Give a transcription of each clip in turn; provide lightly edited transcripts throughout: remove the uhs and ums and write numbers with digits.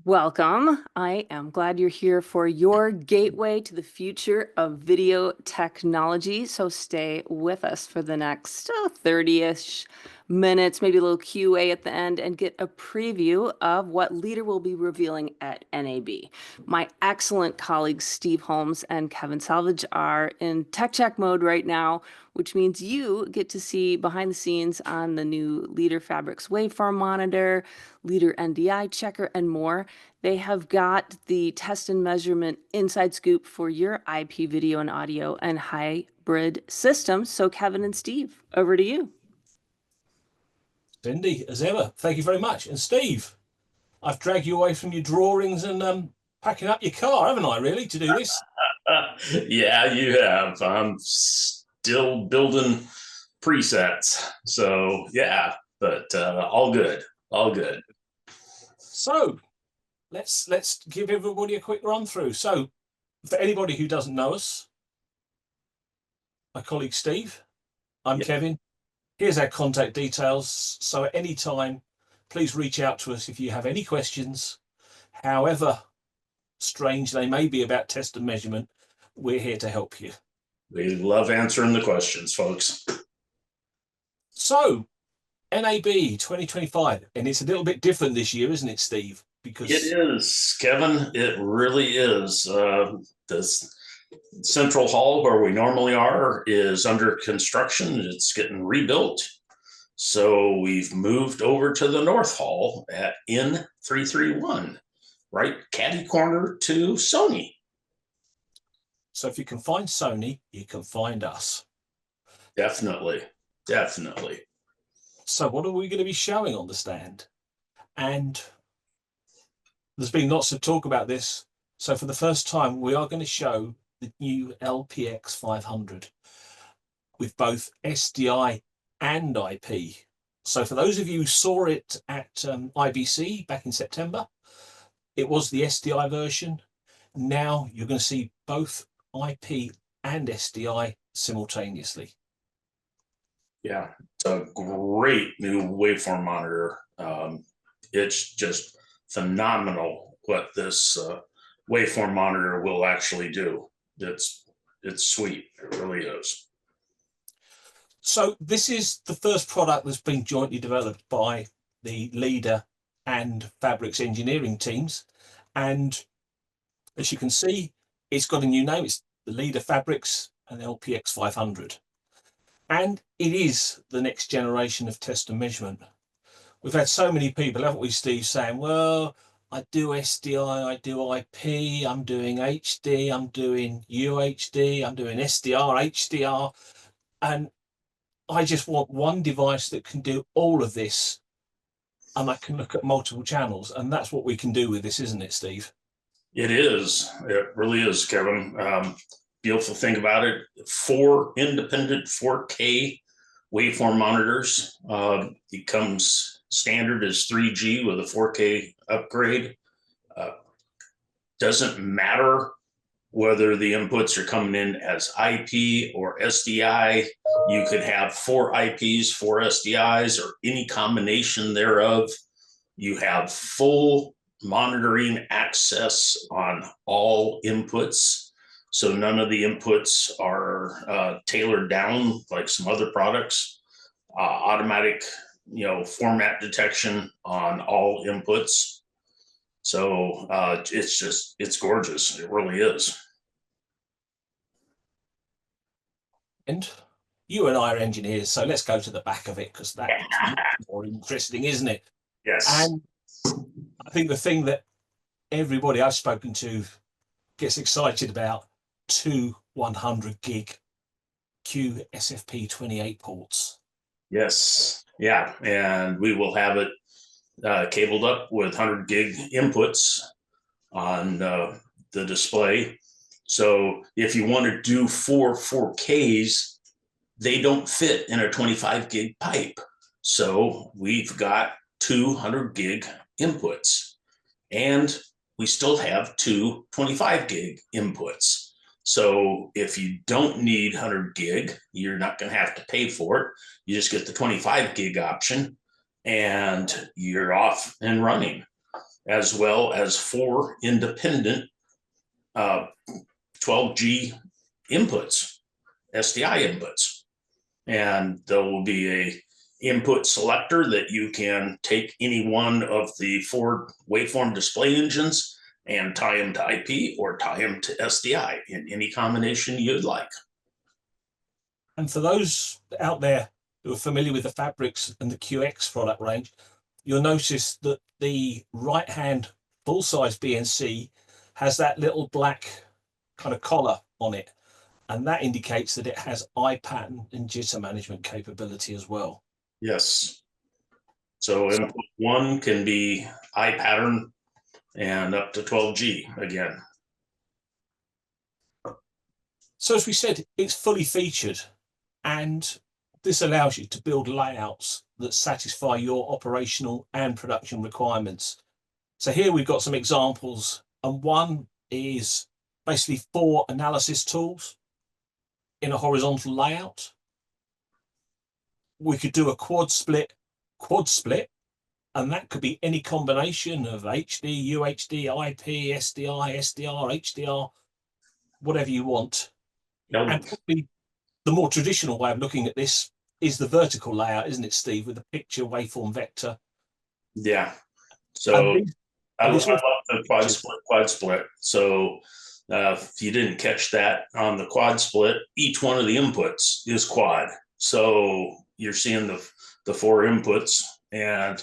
Welcome. I am glad you're here for your gateway to the future of video technology. So stay with us for the next 30-ish minutes, maybe a little QA at the end, and get a preview of what Leader will be revealing at NAB. My excellent colleagues Steve Holmes and Kevin Salvidge are in tech check mode right now, which means you get to see behind the scenes on the new Leader PHABRIX waveform monitor, Leader NDI checker, and more. They have got the test and measurement inside scoop for your IP video and audio and hybrid systems. So Kevin and Steve, over to you. Cindy, as ever, thank you very much. And Steve, I've dragged you away from your drawings and packing up your car, haven't I, really, to do this? Yeah, you have. I'm still building presets. So, yeah, but all good. All good. So, let's give everybody a quick run through. So, for anybody who doesn't know us, my colleague Steve, I'm Kevin. Here's our contact details. So at any time, please reach out to us if you have any questions, however strange they may be about test and measurement. We're here to help you. We love answering the questions, folks. So NAB 2025, and it's a little bit different this year, isn't it, Steve? Because it is, Kevin. It really is. This central hall where we normally are is under construction. It's getting rebuilt. So we've moved over to the North Hall at N331, right catty corner to Sony. So if you can find Sony, you can find us. Definitely. Definitely. So what are we going to be showing on the stand? And there's been lots of talk about this. So for the first time, we are going to show the new LPX 500 with both SDI and IP. So for those of you who saw it at IBC back in September, it was the SDI version. Now you're going to see both IP and SDI simultaneously. Yeah, it's a great new waveform monitor. It's just phenomenal what this waveform monitor will actually do. It's sweet. It really is. So this is the first product that's been jointly developed by the Leader and PHABRIX engineering teams. And as you can see, it's got a new name. It's the Leader PHABRIX and LPX 500. And it is the next generation of test and measurement. We've had so many people, haven't we, Steve, saying, well, I do SDI, I do IP, I'm doing HD, I'm doing UHD, I'm doing SDR, HDR, and I just want one device that can do all of this, and I can look at multiple channels, and that's what we can do with this, isn't it, Steve? It is. It really is, Kevin. Beautiful thing about it, 4 independent 4K waveform monitors. It comes standard as 3G with a 4K upgrade. Doesn't matter whether the inputs are coming in as IP or SDI. You could have 4 IPs, 4 SDIs, or any combination thereof. You have full monitoring access on all inputs. So none of the inputs are tailored down like some other products. Automatic, format detection on all inputs. So it's gorgeous. It really is. And you and I are engineers, so let's go to the back of it, because that's more interesting, isn't it? Yes. And I think the thing that everybody I've spoken to gets excited about, 2 100 gig QSFP 28 ports. Yes. Yeah. And we will have it cabled up with 100 gig inputs on the display. So if you want to do 4 4Ks, they don't fit in a 25 gig pipe. So we've got 200 gig inputs, and we still have 2 25 gig inputs. So if you don't need 100 gig, you're not going to have to pay for it. You just get the 25 gig option and you're off and running, as well as 4 independent 12G inputs, SDI inputs. And there will be a input selector that you can take any one of the 4 waveform display engines and tie them to IP or tie them to SDI in any combination you'd like. And for those out there who are familiar with the PHABRIX and the QX product range, you'll notice that the right-hand full-size BNC has that little black kind of collar on it, and that indicates that it has eye pattern and jitter management capability as well. Yes. So input 1 can be eye pattern and up to 12G again. So as we said, it's fully featured, and this allows you to build layouts that satisfy your operational and production requirements. So here we've got some examples, and one is basically 4 analysis tools in a horizontal layout. We could do a quad split, and that could be any combination of HD, UHD, IP, SDI, SDR, HDR, whatever you want. Yep. And probably the more traditional way of looking at this is the vertical layout, isn't it, Steve, with the picture waveform vector? Yeah. So I love the quad split. So if you didn't catch that on the quad split, each one of the inputs is quad. So you're seeing the 4 inputs, and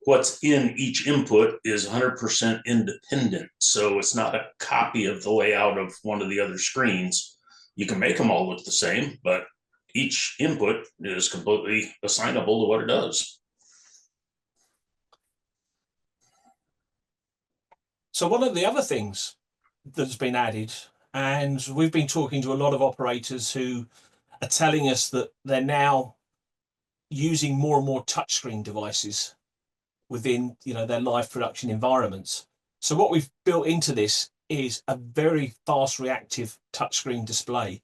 what's in each input is 100% independent. So it's not a copy of the layout of one of the other screens. You can make them all look the same, but each input is completely assignable to what it does. So one of the other things that's been added, and we've been talking to a lot of operators who are telling us that they're now using more and more touchscreen devices within, their live production environments. So what we've built into this is a very fast reactive touchscreen display.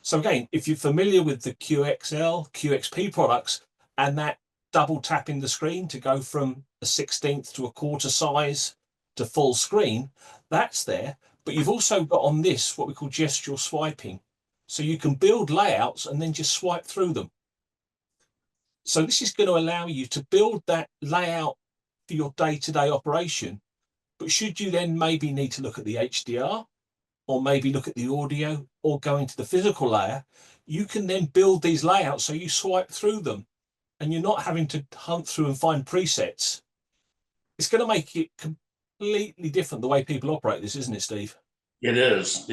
So again, if you're familiar with the QXL, QXP products, and that double tapping the screen to go from a 1/16 to a quarter size to full screen, that's there. But you've also got on this what we call gestural swiping. So you can build layouts and then just swipe through them. So this is going to allow you to build that layout for your day-to-day operation. But should you then maybe need to look at the HDR, or maybe look at the audio, or go into the physical layer, you can then build these layouts so you swipe through them and you're not having to hunt through and find presets. It's going to make it completely different the way people operate this, isn't it, Steve? It is.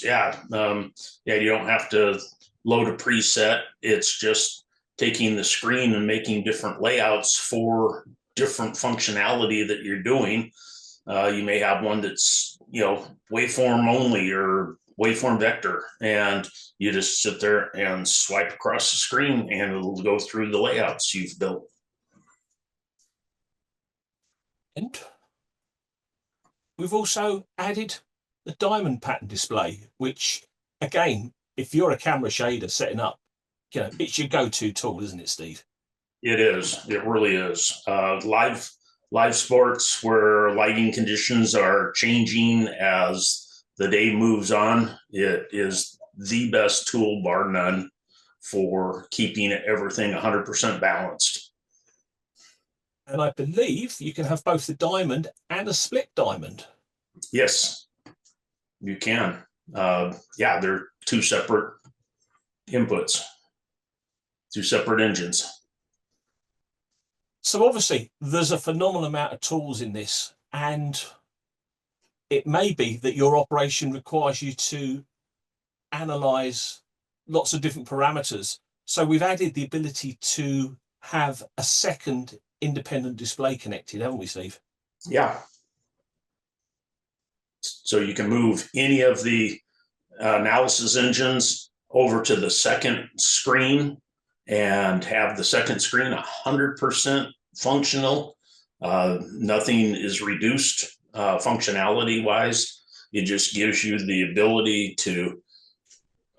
Yeah. You don't have to load a preset. It's just taking the screen and making different layouts for different functionality that you're doing. You may have one that's, waveform only or waveform vector, and you just sit there and swipe across the screen and it'll go through the layouts you've built. And we've also added the diamond pattern display, which again, if you're a camera shader setting up, it's your go-to tool, isn't it, Steve? It is. It really is. Live sports where lighting conditions are changing as the day moves on, it is the best tool, bar none, for keeping everything 100% balanced. And I believe you can have both the diamond and a split diamond. Yes, you can. They're 2 separate inputs, 2 separate engines. So obviously there's a phenomenal amount of tools in this, and it may be that your operation requires you to analyze lots of different parameters. So we've added the ability to have a second independent display connected, haven't we, Steve? Yeah. So you can move any of the analysis engines over to the second screen and have the second screen 100% functional. Nothing is reduced functionality wise. It just gives you the ability to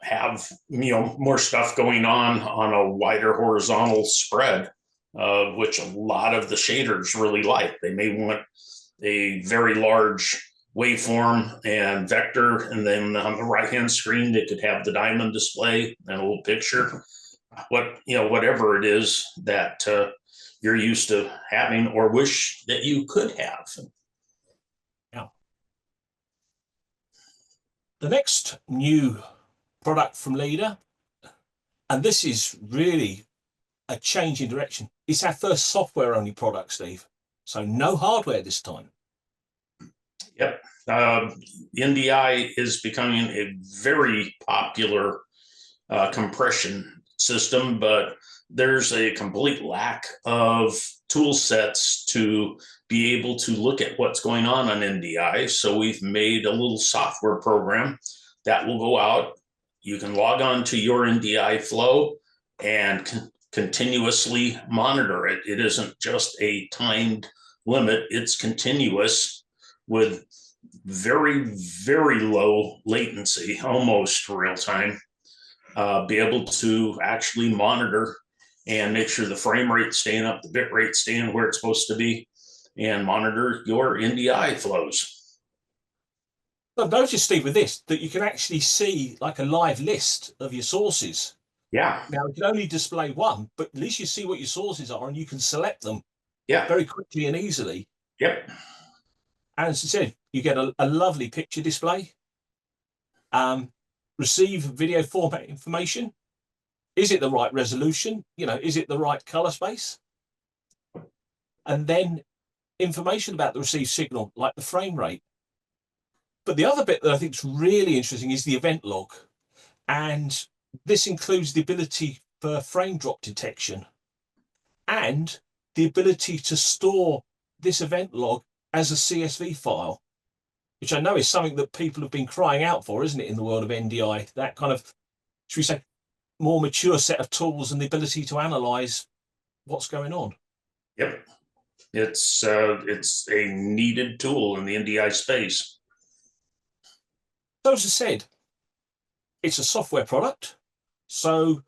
have, more stuff going on a wider horizontal spread, which a lot of the shaders really like. They may want a very large waveform and vector, and then on the right-hand screen, they could have the diamond display and a little picture. Whatever it is that you're used to having or wish that you could have. Yeah. The next new product from Leader, and this is really a change in direction. It's our first software-only product, Steve. So no hardware this time. Yep. NDI is becoming a very popular compression system, but there's a complete lack of tool sets to be able to look at what's going on NDI. So we've made a little software program that will go out. You can log on to your NDI flow and continuously monitor it. It isn't just a timed limit, it's continuous with very, very low latency, almost real time. Be able to actually monitor and make sure the frame rate staying up, the bit rate staying where it's supposed to be, and monitor your NDI flows. I've noticed, Steve, with this, that you can actually see like a live list of your sources. Yeah. Now, you can only display one, but at least you see what your sources are and you can select them very quickly and easily. Yep. And as I said, you get a lovely picture display. Receive video format information. Is it the right resolution? Is it the right color space? And then information about the received signal, like the frame rate. But the other bit that I think is really interesting is the event log. And this includes the ability for frame drop detection and the ability to store this event log as a CSV file, which I know is something that people have been crying out for, isn't it, in the world of NDI? That kind of, should we say, more mature set of tools and the ability to analyze what's going on. Yep. It's a needed tool in the NDI space. So as I said, it's a software product. So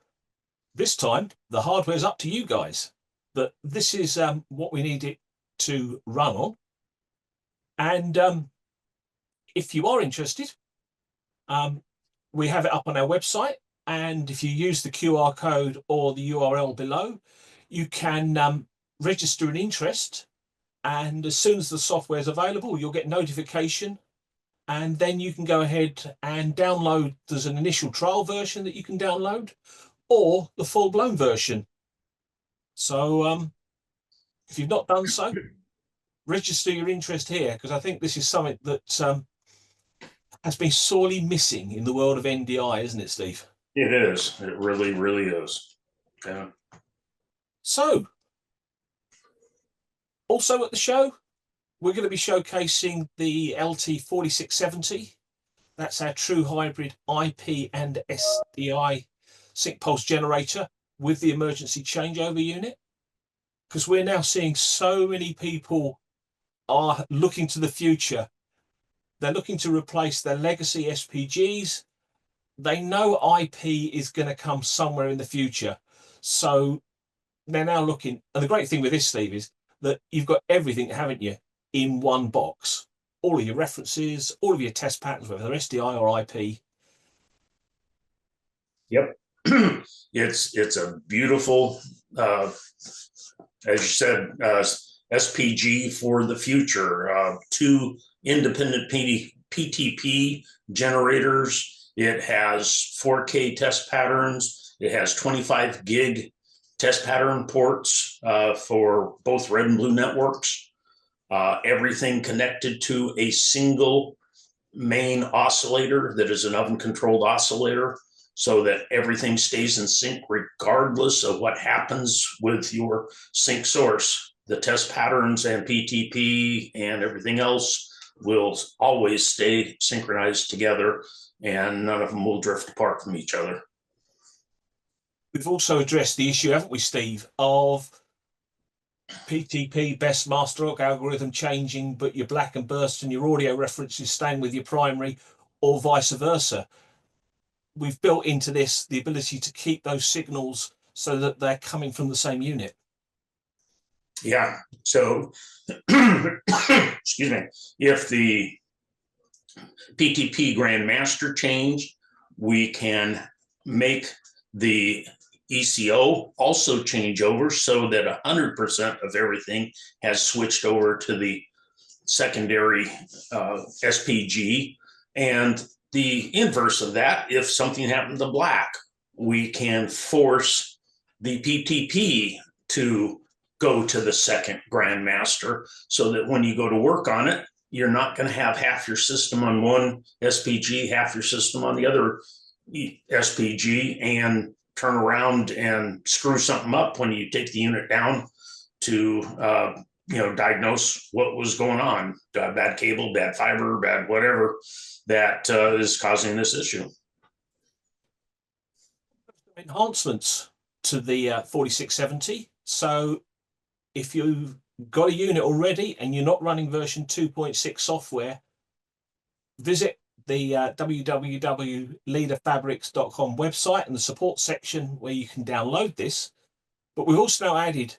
this time the hardware is up to you guys, but this is what we need it to run on. And if you are interested, we have it up on our website. And if you use the QR code or the URL below, you can register an interest. And as soon as the software is available, you'll get notification. And then you can go ahead and download. There's an initial trial version that you can download, or the full-blown version. So if you've not done so, register your interest here, because I think this is something that has been sorely missing in the world of NDI, isn't it, Steve? It is. It really, really is. Yeah. So, also at the show, we're going to be showcasing the LT4670. That's our true hybrid IP and SDI sync pulse generator with the emergency changeover unit. Because we're now seeing so many people are looking to the future. They're looking to replace their legacy SPGs. They know IP is going to come somewhere in the future. So they're now looking. And the great thing with this, Steve, is that you've got everything, haven't you, in one box. All of your references, all of your test patterns, whether they're SDI or IP. Yep. It's a beautiful, as you said, SPG for the future. 2 independent PTP generators. It has 4K test patterns. It has 25 gig test pattern ports for both red and blue networks. Everything connected to a single main oscillator that is an oven-controlled oscillator, so that everything stays in sync regardless of what happens with your sync source. The test patterns and PTP and everything else will always stay synchronized together, and none of them will drift apart from each other. We've also addressed the issue, haven't we, Steve, of PTP best master algorithm changing, but your black and burst and your audio references staying with your primary, or vice versa. We've built into this the ability to keep those signals so that they're coming from the same unit. Yeah. So, excuse me, if the PTP Grandmaster change, we can make the ECO also change over so that 100% of everything has switched over to the secondary SPG. And the inverse of that, if something happened to black, we can force the PTP to go to the second Grandmaster so that when you go to work on it, you're not going to have half your system on one SPG, half your system on the other SPG, and turn around and screw something up when you take the unit down to diagnose what was going on. Bad cable, bad fiber, bad whatever that is causing this issue. Enhancements to the 4670. So if you've got a unit already and you're not running version 2.6 software, visit the www.leaderfabrics.com website and the support section where you can download this. But we've also now added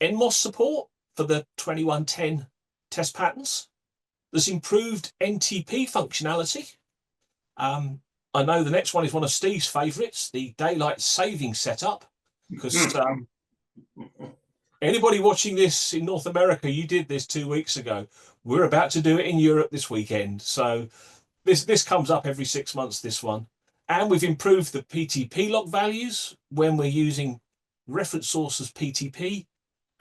NMOS support for the 2110 test patterns. There's improved NTP functionality. I know the next one is one of Steve's favorites, the daylight saving setup, because anybody watching this in North America, you did this 2 weeks ago. We're about to do it in Europe this weekend. So this comes up every 6 months, this one. And we've improved the PTP log values when we're using reference source as PTP.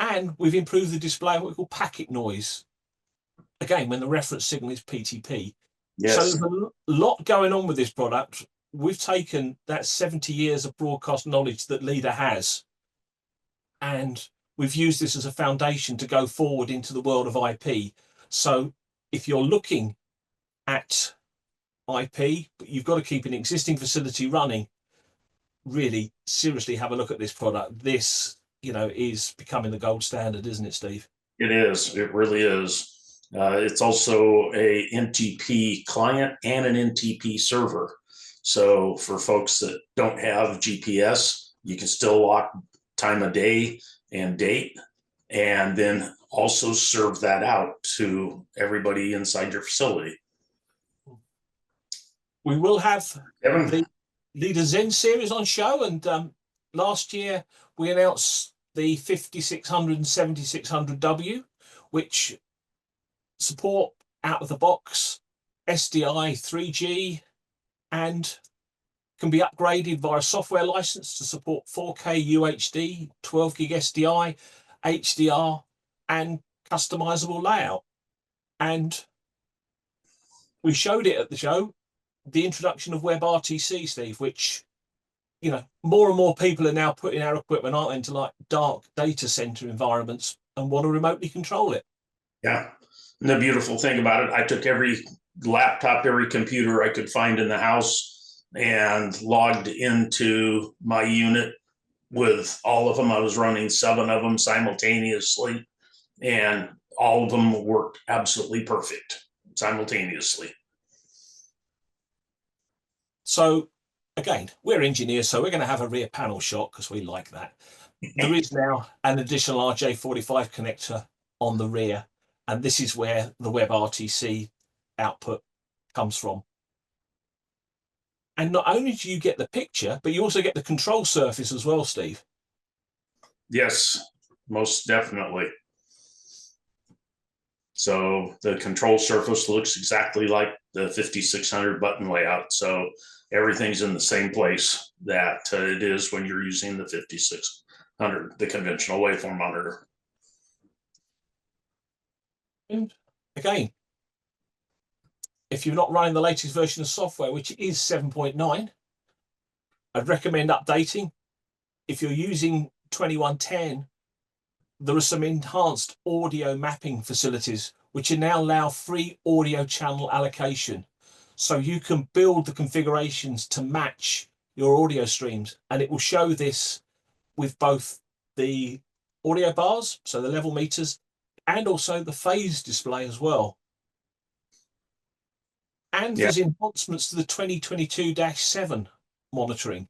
And we've improved the display of what we call packet noise. Again, when the reference signal is PTP. Yes. So there's a lot going on with this product. We've taken that 70 years of broadcast knowledge that Leader has, and we've used this as a foundation to go forward into the world of IP. So if you're looking at IP, but you've got to keep an existing facility running, really seriously have a look at this product. This, is becoming the gold standard, isn't it, Steve? It is. It really is. It's also a NTP client and an NTP server. So for folks that don't have GPS, you can still lock time of day and date, and then also serve that out to everybody inside your facility. We will have Kevin? the Leader Zen series on show, and last year we announced the 5600 and 7600W, which support out of the box SDI 3G and can be upgraded via a software license to support 4K UHD, 12 gig SDI, HDR, and customizable layout. And we showed it at the show, the introduction of WebRTC, Steve, which, more and more people are now putting our equipment out into like dark data center environments and want to remotely control it. Yeah. And the beautiful thing about it, I took every laptop, every computer I could find in the house and logged into my unit with all of them. I was running 7 of them simultaneously, and all of them worked absolutely perfect simultaneously. So again, we're engineers, so we're going to have a rear panel shot because we like that. There is now an additional RJ45 connector on the rear, and this is where the WebRTC output comes from. And not only do you get the picture, but you also get the control surface as well, Steve. Yes, most definitely. So the control surface looks exactly like the 5600 button layout. So everything's in the same place that it is when you're using the 5600, the conventional waveform monitor. And again, if you're not running the latest version of software, which is 7.9, I'd recommend updating. If you're using 2110, there are some enhanced audio mapping facilities which now allow free audio channel allocation. So you can build the configurations to match your audio streams, and it will show this with both the audio bars, so the level meters, and also the phase display as well. And there's enhancements to the 2022-7 monitoring.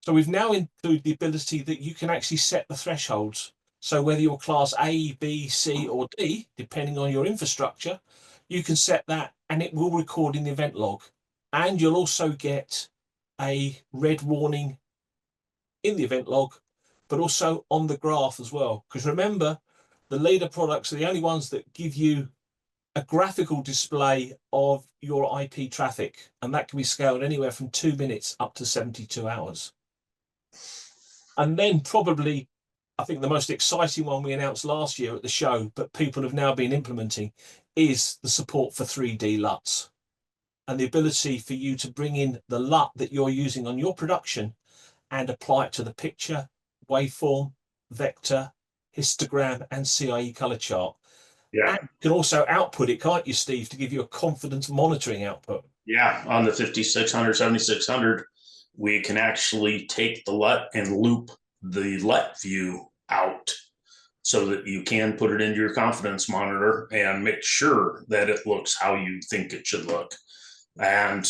So we've now included the ability that you can actually set the thresholds. So whether you're class A, B, C, or D, depending on your infrastructure, you can set that and it will record in the event log. And you'll also get a red warning in the event log, but also on the graph as well. Because remember, the leader products are the only ones that give you a graphical display of your IP traffic, and that can be scaled anywhere from 2 minutes up to 72 hours. And then probably, I think the most exciting one we announced last year at the show, but people have now been implementing, is the support for 3D LUTs and the ability for you to bring in the LUT that you're using on your production and apply it to the picture, waveform, vector, histogram, and CIE color chart. Yeah. And you can also output it, can't you, Steve, to give you a confidence monitoring output? Yeah, on the 5600, 7600, we can actually take the LUT and loop the LUT view out so that you can put it into your confidence monitor and make sure that it looks how you think it should look. And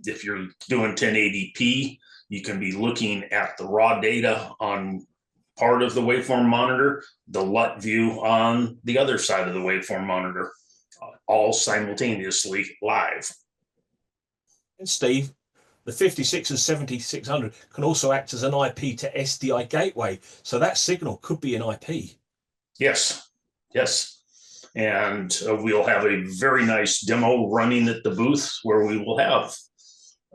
if you're doing 1080p, you can be looking at the raw data on part of the waveform monitor, the LUT view on the other side of the waveform monitor, all simultaneously live. And Steve, the 56 and 7600 can also act as an IP to SDI gateway. So that signal could be an IP. Yes, yes. And we'll have a very nice demo running at the booth where we will have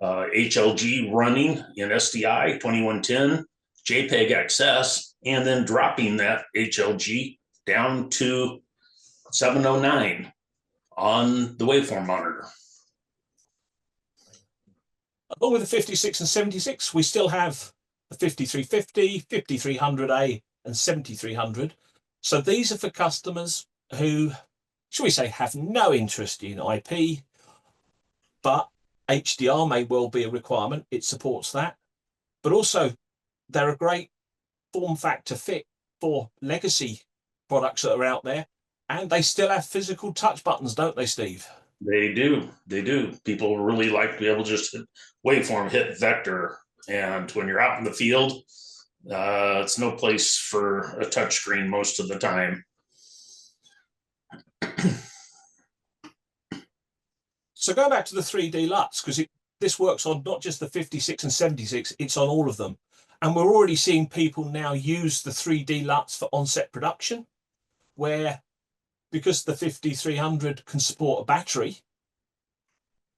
HLG running in SDI 2110, JPEG XS, and then dropping that HLG down to 709 on the waveform monitor. Along with the 56 and 76, we still have the 5350, 5300A, and 7300. So these are for customers who, shall we say, have no interest in IP, but HDR may well be a requirement. It supports that. But also, they're a great form factor fit for legacy products that are out there. And they still have physical touch buttons, don't they, Steve? They do. They do. People really like to be able to just hit waveform, hit vector. And when you're out in the field, it's no place for a touchscreen most of the time. So going back to the 3D LUTs, because this works on not just the 56 and 76, it's on all of them. And we're already seeing people now use the 3D LUTs for on-set production, where because the 5300 can support a battery.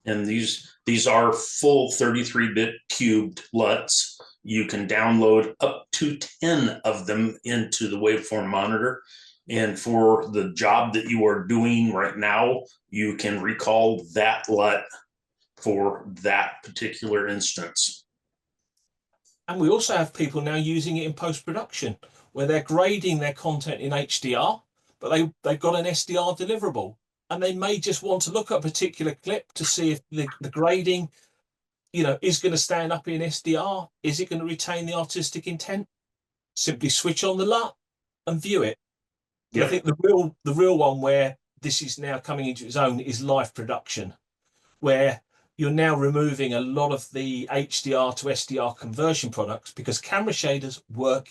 And these are full 33-bit cubed LUTs. You can download up to 10 of them into the waveform monitor. And for the job that you are doing right now, you can recall that LUT for that particular instance. And we also have people now using it in post-production, where they're grading their content in HDR, but they've got an SDR deliverable. And they may just want to look at a particular clip to see if the grading, is going to stand up in SDR. Is it going to retain the artistic intent? Simply switch on the LUT and view it. But I think the real one where this is now coming into its own is live production, where you're now removing a lot of the HDR to SDR conversion products because camera shaders work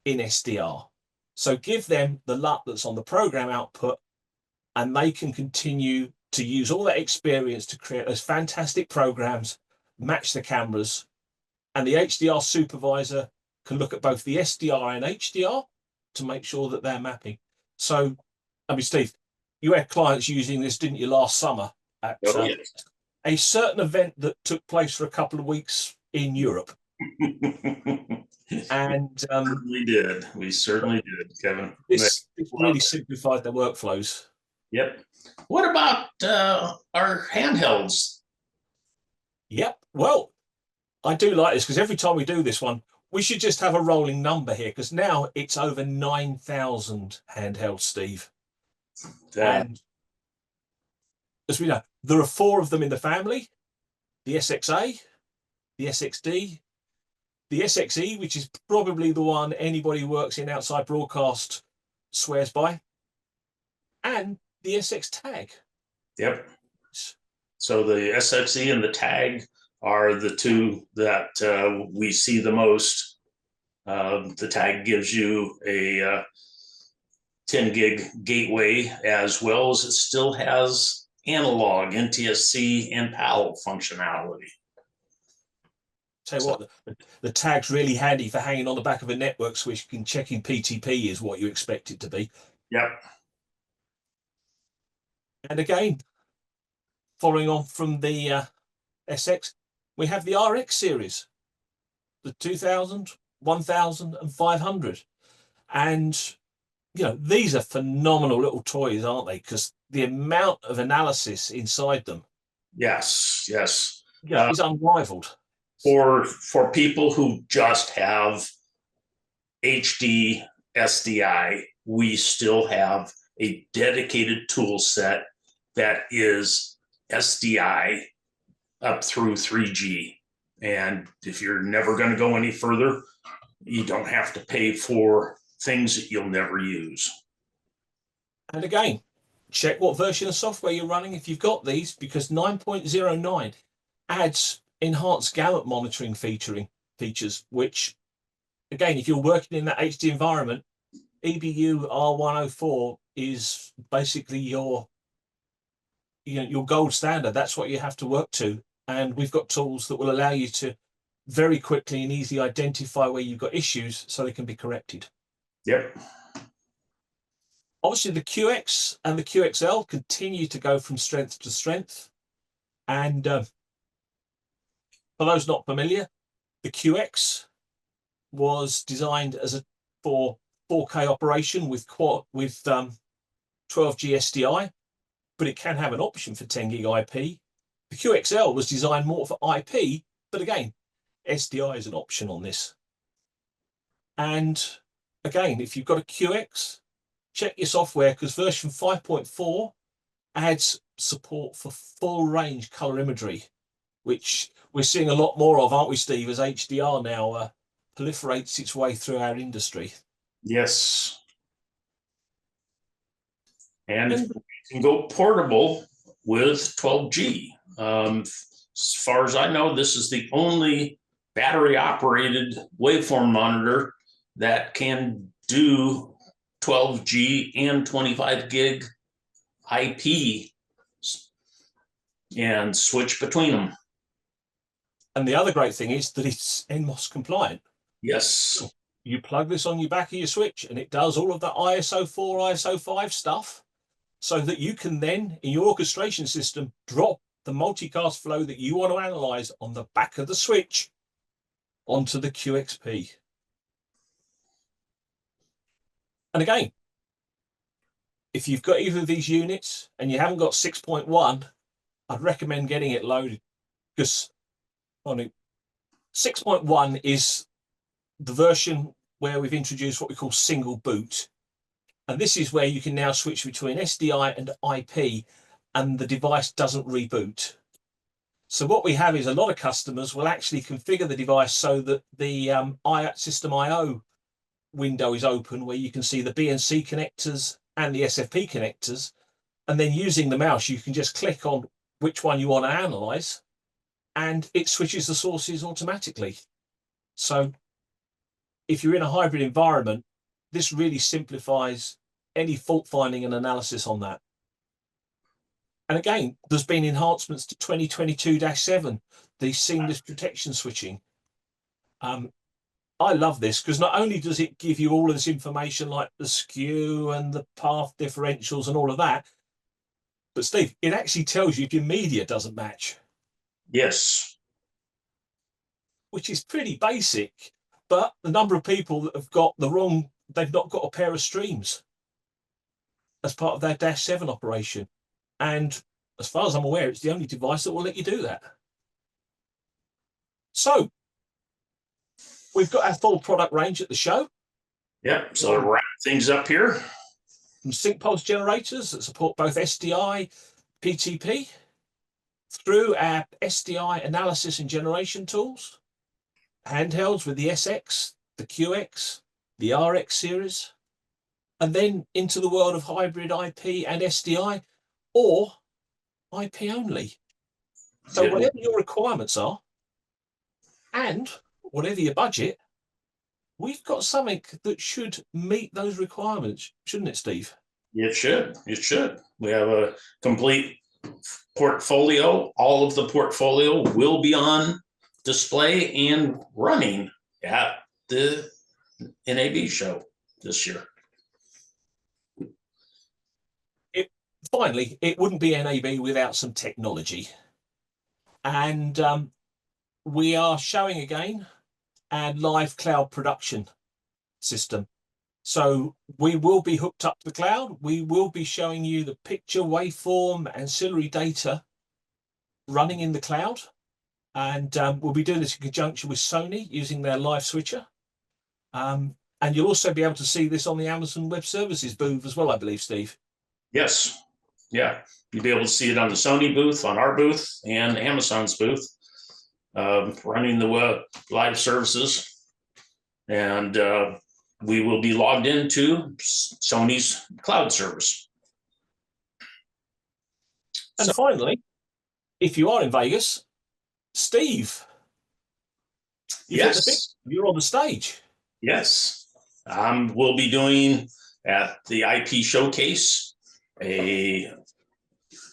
in SDR. So give them the LUT that's on the program output, and they can continue to use all that experience to create those fantastic programs, match the cameras, and the HDR supervisor can look at both the SDR and HDR to make sure that they're mapping. So, Steve, you had clients using this, didn't you, last summer at a certain event that took place for a couple of weeks in Europe? And we certainly did, Kevin. This really simplified their workflows. Yep. What about our handhelds? Yep. Well, I do like this because every time we do this one, we should just have a rolling number here because now it's over 9,000 handhelds, Steve. And as we know, there are 4 of them in the family: the SXA, the SXD, the SXE, which is probably the one anybody who works in outside broadcast swears by, and the SX tag. Yep. So the SXE and the tag are the two that we see the most. The tag gives you a 10 gig gateway, as well as it still has analog, NTSC, and PAL functionality. Tell you what, the tag's really handy for hanging on the back of a network switch and checking PTP is what you expect it to be. Yep. And again, following on from the SX, we have the RX series, the 2000, 1000, and 500. And, you know, these are phenomenal little toys, aren't they? Because the amount of analysis inside them, Yes, yes, is unrivaled. For people who just have HD SDI, we still have a dedicated tool set that is SDI up through 3G. And if you're never going to go any further, you don't have to pay for things that you'll never use. And again, check what version of software you're running if you've got these, because 9.09 adds enhanced gamut monitoring features, which, again, if you're working in that HD environment, EBU R104 is basically your gold standard. That's what you have to work to. And we've got tools that will allow you to very quickly and easily identify where you've got issues so they can be corrected. Yep. Obviously, the QX and the QXL continue to go from strength to strength. And for those not familiar, the QX was designed for 4K operation with 12G SDI, but it can have an option for 10 gig IP. The QXL was designed more for IP, but again, SDI is an option on this. And again, if you've got a QX, check your software, because version 5.4 adds support for full range color imagery, which we're seeing a lot more of, aren't we, Steve, as HDR now proliferates its way through our industry. Yes. And you can go portable with 12G. As far as I know, this is the only battery operated waveform monitor that can do 12G and 25 gig IP and switch between them. And the other great thing is that it's NMOS compliant. Yes. You plug this on your back of your switch and it does all of that ISO 4, ISO 5 stuff, so that you can then, in your orchestration system, drop the multicast flow that you want to analyze on the back of the switch onto the QXP. And again, if you've got either of these units and you haven't got 6.1, I'd recommend getting it loaded, because 6.1 is the version where we've introduced what we call single boot. And this is where you can now switch between SDI and IP, and the device doesn't reboot. So what we have is a lot of customers will actually configure the device so that the system IO window is open, where you can see the BNC connectors and the SFP connectors. And then using the mouse, you can just click on which one you want to analyze, and it switches the sources automatically. So if you're in a hybrid environment, this really simplifies any fault finding and analysis on that. And again, there's been enhancements to 2022-7, the seamless protection switching. I love this, because not only does it give you all of this information like the skew and the path differentials and all of that, but Steve, it actually tells you if your media doesn't match. Yes. Which is pretty basic, but the number of people that have got they've not got a pair of streams as part of their -7 operation. And as far as I'm aware, it's the only device that will let you do that. So we've got our full product range at the show. Yep. So to wrap things up here, From sync pulse generators that support both SDI, PTP, through our SDI analysis and generation tools, handhelds with the SX, the QX, the RX series, and then into the world of hybrid IP and SDI, or IP only. So whatever your requirements are, and whatever your budget, we've got something that should meet those requirements, shouldn't it, Steve? It should. It should. We have a complete portfolio. All of the portfolio will be on display and running at the NAB show this year. Finally, it wouldn't be NAB without some technology. And we are showing again our live cloud production system. So we will be hooked up to the cloud. We will be showing you the picture, waveform, ancillary data running in the cloud. And we'll be doing this in conjunction with Sony using their live switcher. And you'll also be able to see this on the Amazon Web Services booth as well, I believe, Steve. Yes. Yeah. You'll be able to see it on the Sony booth, on our booth, and Amazon's booth, running the live services. And we will be logged into Sony's cloud service. And finally, if you are in Vegas, Steve, yes, you're on the stage. Yes, we'll be doing at the IP showcase a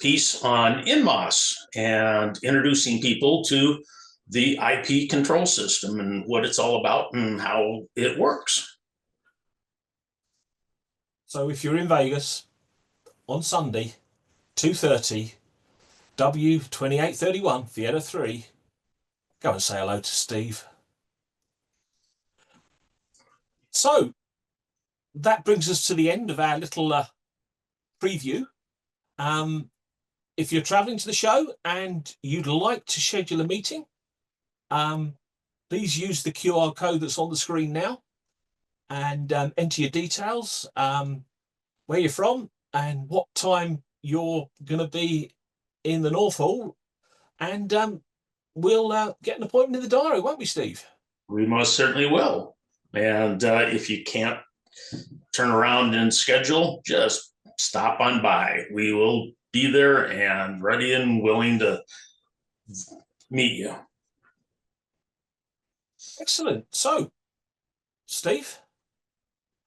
piece on NMOS and introducing people to the IP control system and what it's all about and how it works. So if you're in Vegas on Sunday, 2:30, W2831 Theatre 3, go and say hello to Steve. So that brings us to the end of our little preview. If you're traveling to the show and you'd like to schedule a meeting, please use the QR code that's on the screen now and enter your details, where you're from and what time you're going to be in the North Hall, and we'll get an appointment in the diary, won't we, Steve? We most certainly will. And if you can't turn around and schedule, just stop on by. We will be there and ready and willing to meet you. Excellent. So, Steve,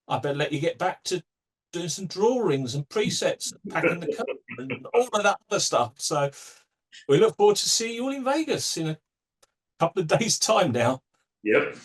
I better let you get back to doing some drawings and presets, packing the coat and all of that other stuff. So we look forward to seeing you all in Vegas in a couple of days' time now. Yep.